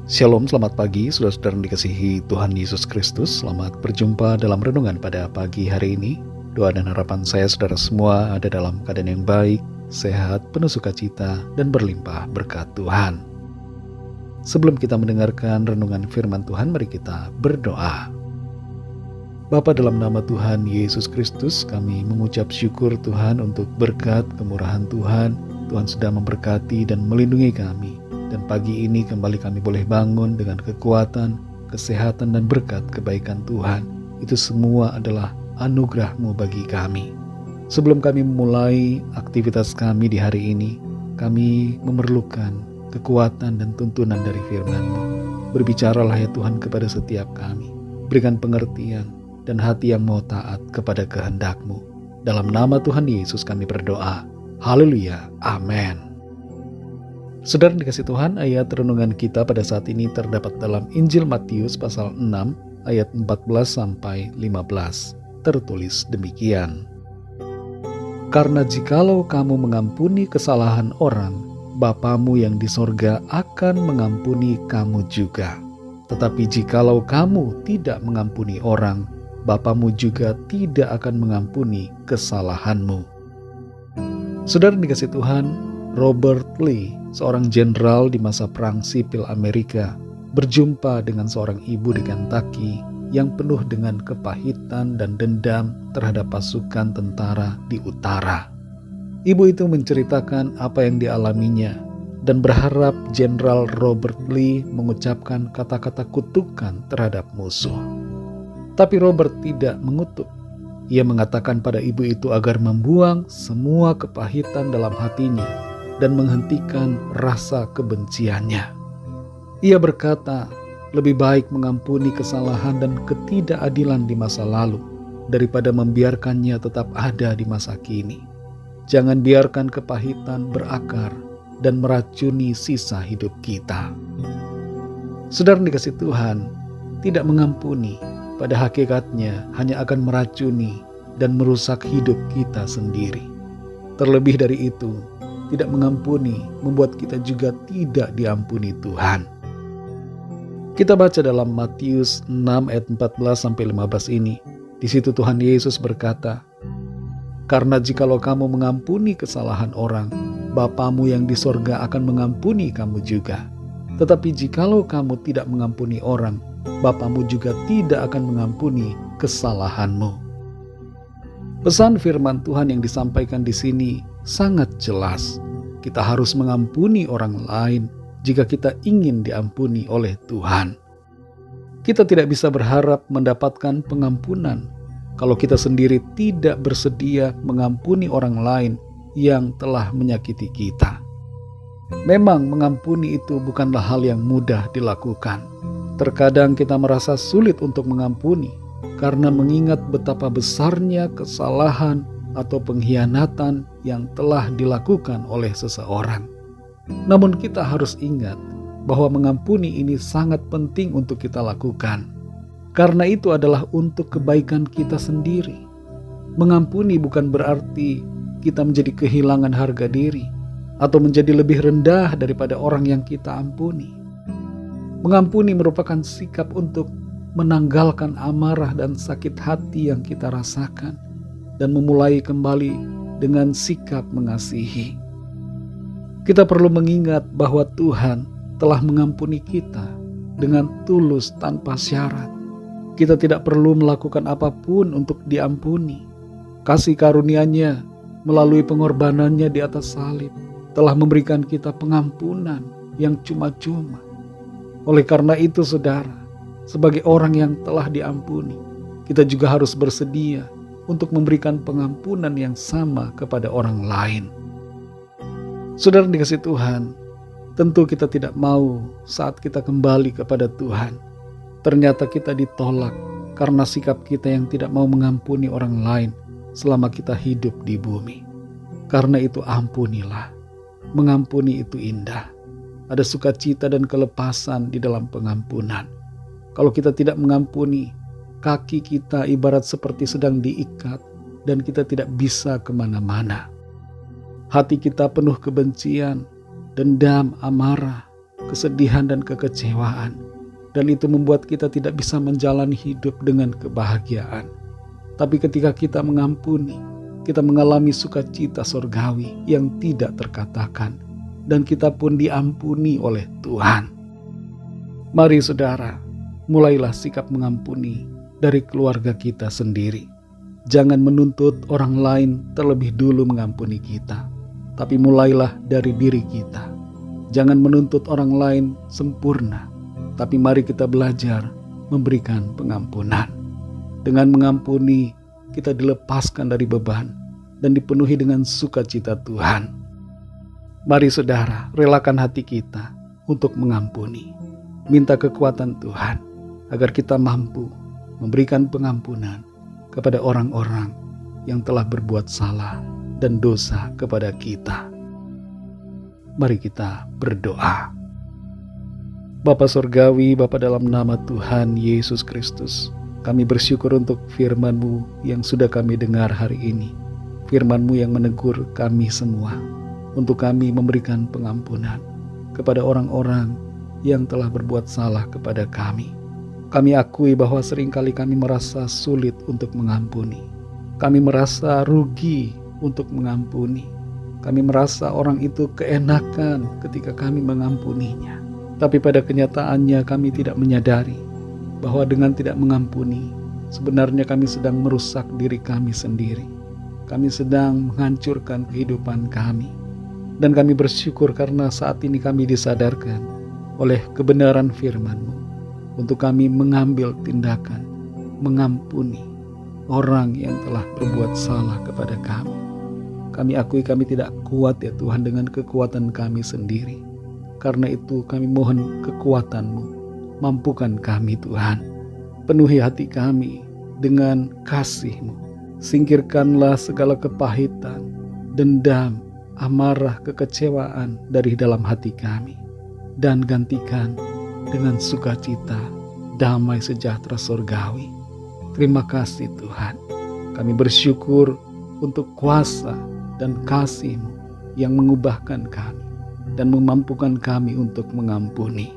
Shalom, selamat pagi saudara-saudara yang dikasihi Tuhan Yesus Kristus. Selamat berjumpa dalam renungan pada pagi hari ini. Doa dan harapan saya saudara semua ada dalam keadaan yang baik, sehat, penuh sukacita, dan berlimpah berkat Tuhan. Sebelum kita mendengarkan renungan firman Tuhan, mari kita berdoa. Bapa, dalam nama Tuhan Yesus Kristus, kami mengucap syukur Tuhan untuk berkat kemurahan Tuhan. Tuhan sudah memberkati dan melindungi kami. Dan pagi ini kembali kami boleh bangun dengan kekuatan, kesehatan, dan berkat kebaikan Tuhan. Itu semua adalah anugerah-Mu bagi kami. Sebelum kami memulai aktivitas kami di hari ini, kami memerlukan kekuatan dan tuntunan dari firman-Mu. Berbicaralah ya Tuhan kepada setiap kami. Berikan pengertian dan hati yang mau taat kepada kehendak-Mu. Dalam nama Tuhan Yesus kami berdoa. Haleluya. Amin. Saudara dikasih Tuhan, ayat renungan kita pada saat ini terdapat dalam Injil Matius pasal 6 ayat 14-15. Tertulis demikian. Karena jikalau kamu mengampuni kesalahan orang, Bapamu yang di sorga akan mengampuni kamu juga. Tetapi jikalau kamu tidak mengampuni orang, Bapamu juga tidak akan mengampuni kesalahanmu. Saudara dikasih Tuhan, Robert Lee, seorang jenderal di masa Perang Sipil Amerika, berjumpa dengan seorang ibu di Kentucky yang penuh dengan kepahitan dan dendam terhadap pasukan tentara di utara. Ibu itu menceritakan apa yang dialaminya dan berharap Jenderal Robert Lee mengucapkan kata-kata kutukan terhadap musuh. Tapi Robert tidak mengutuk. Ia mengatakan pada ibu itu agar membuang semua kepahitan dalam hatinya dan menghentikan rasa kebenciannya. Ia berkata, lebih baik mengampuni kesalahan dan ketidakadilan di masa lalu daripada membiarkannya tetap ada di masa kini. Jangan biarkan kepahitan berakar dan meracuni sisa hidup kita. Saudara dikasih Tuhan, tidak mengampuni pada hakikatnya hanya akan meracuni dan merusak hidup kita sendiri. Terlebih dari itu, tidak mengampuni membuat kita juga tidak diampuni Tuhan. Kita baca dalam Matius 6 ayat 14-15 ini. Di situ Tuhan Yesus berkata, karena jikalau kamu mengampuni kesalahan orang, Bapamu yang di sorga akan mengampuni kamu juga. Tetapi jikalau kamu tidak mengampuni orang, Bapamu juga tidak akan mengampuni kesalahanmu. Pesan firman Tuhan yang disampaikan di sini sangat jelas. Kita harus mengampuni orang lain jika kita ingin diampuni oleh Tuhan. Kita tidak bisa berharap mendapatkan pengampunan kalau kita sendiri tidak bersedia mengampuni orang lain yang telah menyakiti kita. Memang mengampuni itu bukanlah hal yang mudah dilakukan. Terkadang kita merasa sulit untuk mengampuni karena mengingat betapa besarnya kesalahan atau pengkhianatan yang telah dilakukan oleh seseorang. Namun kita harus ingat bahwa mengampuni ini sangat penting untuk kita lakukan. Karena itu adalah untuk kebaikan kita sendiri. Mengampuni bukan berarti kita menjadi kehilangan harga diri atau menjadi lebih rendah daripada orang yang kita ampuni. Mengampuni merupakan sikap untuk menanggalkan amarah dan sakit hati yang kita rasakan dan memulai kembali dengan sikap mengasihi. Kita perlu mengingat bahwa Tuhan telah mengampuni kita dengan tulus tanpa syarat. Kita tidak perlu melakukan apapun untuk diampuni. Kasih karunia-Nya melalui pengorbanannya di atas salib telah memberikan kita pengampunan yang cuma-cuma. Oleh karena itu saudara, sebagai orang yang telah diampuni, kita juga harus bersedia untuk memberikan pengampunan yang sama kepada orang lain. Saudara dikasih Tuhan, tentu kita tidak mau saat kita kembali kepada Tuhan, ternyata kita ditolak karena sikap kita yang tidak mau mengampuni orang lain selama kita hidup di bumi. Karena itu ampunilah. Mengampuni itu indah. Ada sukacita dan kelepasan di dalam pengampunan. Kalau kita tidak mengampuni, kaki kita ibarat seperti sedang diikat dan kita tidak bisa kemana-mana. Hati kita penuh kebencian, dendam, amarah, kesedihan dan kekecewaan. Dan itu membuat kita tidak bisa menjalani hidup dengan kebahagiaan. Tapi ketika kita mengampuni, kita mengalami sukacita sorgawi yang tidak terkatakan. Dan kita pun diampuni oleh Tuhan. Mari saudara, mulailah sikap mengampuni dari keluarga kita sendiri. Jangan menuntut orang lain terlebih dulu mengampuni kita. Tapi mulailah dari diri kita. Jangan menuntut orang lain sempurna. Tapi mari kita belajar memberikan pengampunan. Dengan mengampuni, kita dilepaskan dari beban dan dipenuhi dengan sukacita Tuhan. Mari saudara, relakan hati kita untuk mengampuni. Minta kekuatan Tuhan agar kita mampu memberikan pengampunan kepada orang-orang yang telah berbuat salah dan dosa kepada kita. Mari kita berdoa. Bapa Sorgawi, Bapa dalam nama Tuhan Yesus Kristus, kami bersyukur untuk firman-Mu yang sudah kami dengar hari ini. Firman-Mu yang menegur kami semua, untuk kami memberikan pengampunan kepada orang-orang yang telah berbuat salah kepada kami. Kami akui bahwa seringkali kami merasa sulit untuk mengampuni. Kami merasa rugi untuk mengampuni. Kami merasa orang itu keenakan ketika kami mengampuninya. Tapi pada kenyataannya kami tidak menyadari bahwa dengan tidak mengampuni, sebenarnya kami sedang merusak diri kami sendiri. Kami sedang menghancurkan kehidupan kami. Dan kami bersyukur karena saat ini kami disadarkan oleh kebenaran firman-Mu untuk kami mengambil tindakan, mengampuni orang yang telah berbuat salah kepada kami. Kami akui kami tidak kuat ya Tuhan dengan kekuatan kami sendiri. Karena itu kami mohon kekuatan-Mu, mampukan kami Tuhan. Penuhi hati kami dengan kasih-Mu. Singkirkanlah segala kepahitan, dendam, amarah, kekecewaan dari dalam hati kami. Dan gantikan dengan sukacita, damai sejahtera sorgawi. Terima kasih Tuhan. Kami bersyukur untuk kuasa dan kasih-Mu yang mengubahkan kami dan memampukan kami untuk mengampuni.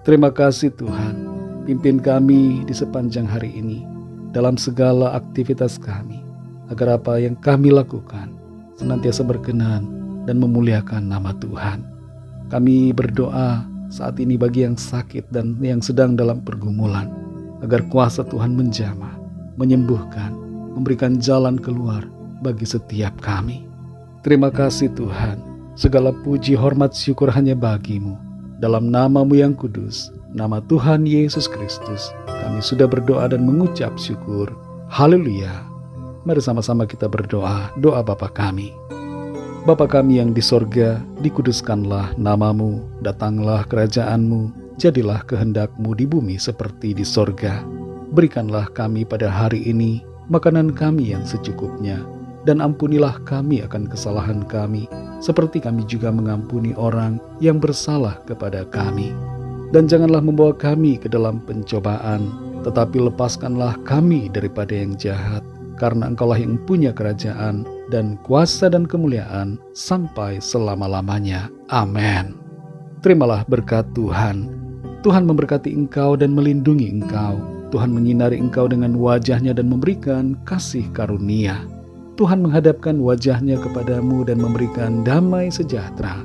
Terima kasih Tuhan, pimpin kami di sepanjang hari ini dalam segala aktivitas kami, agar apa yang kami lakukan senantiasa berkenan dan memuliakan nama Tuhan. Kami berdoa saat ini bagi yang sakit dan yang sedang dalam pergumulan, agar kuasa Tuhan menjamah, menyembuhkan, memberikan jalan keluar bagi setiap kami. Terima kasih Tuhan. Segala puji, hormat, syukur hanya bagi-Mu. Dalam nama-Mu yang kudus, nama Tuhan Yesus Kristus, kami sudah berdoa dan mengucap syukur. Haleluya. Mari sama-sama kita berdoa, doa Bapa kami. Bapa kami yang di sorga, dikuduskanlah nama-Mu, datanglah kerajaan-Mu, jadilah kehendak-Mu di bumi seperti di sorga. Berikanlah kami pada hari ini makanan kami yang secukupnya, dan ampunilah kami akan kesalahan kami, seperti kami juga mengampuni orang yang bersalah kepada kami. Dan janganlah membawa kami ke dalam pencobaan, tetapi lepaskanlah kami daripada yang jahat, karena Engkaulah yang punya kerajaan dan kuasa dan kemuliaan sampai selama-lamanya. Amin. Terimalah berkat Tuhan. Tuhan memberkati engkau dan melindungi engkau. Tuhan menyinari engkau dengan wajah-Nya dan memberikan kasih karunia. Tuhan menghadapkan wajah-Nya kepadamu dan memberikan damai sejahtera.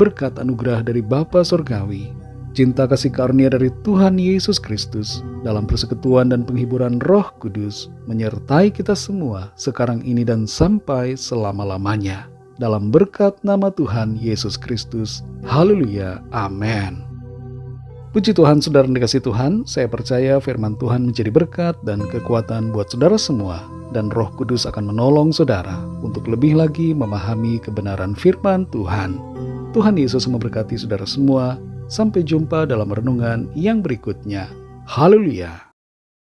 Berkat anugerah dari Bapa Sorgawi, cinta kasih karunia dari Tuhan Yesus Kristus, dalam persekutuan dan penghiburan Roh Kudus, menyertai kita semua sekarang ini dan sampai selama-lamanya. Dalam berkat nama Tuhan Yesus Kristus. Haleluya. Amin. Puji Tuhan, saudara dikasihi Tuhan, saya percaya firman Tuhan menjadi berkat dan kekuatan buat saudara semua. Dan Roh Kudus akan menolong saudara untuk lebih lagi memahami kebenaran firman Tuhan. Tuhan Yesus memberkati saudara semua. Sampai jumpa dalam renungan yang berikutnya. Haleluya.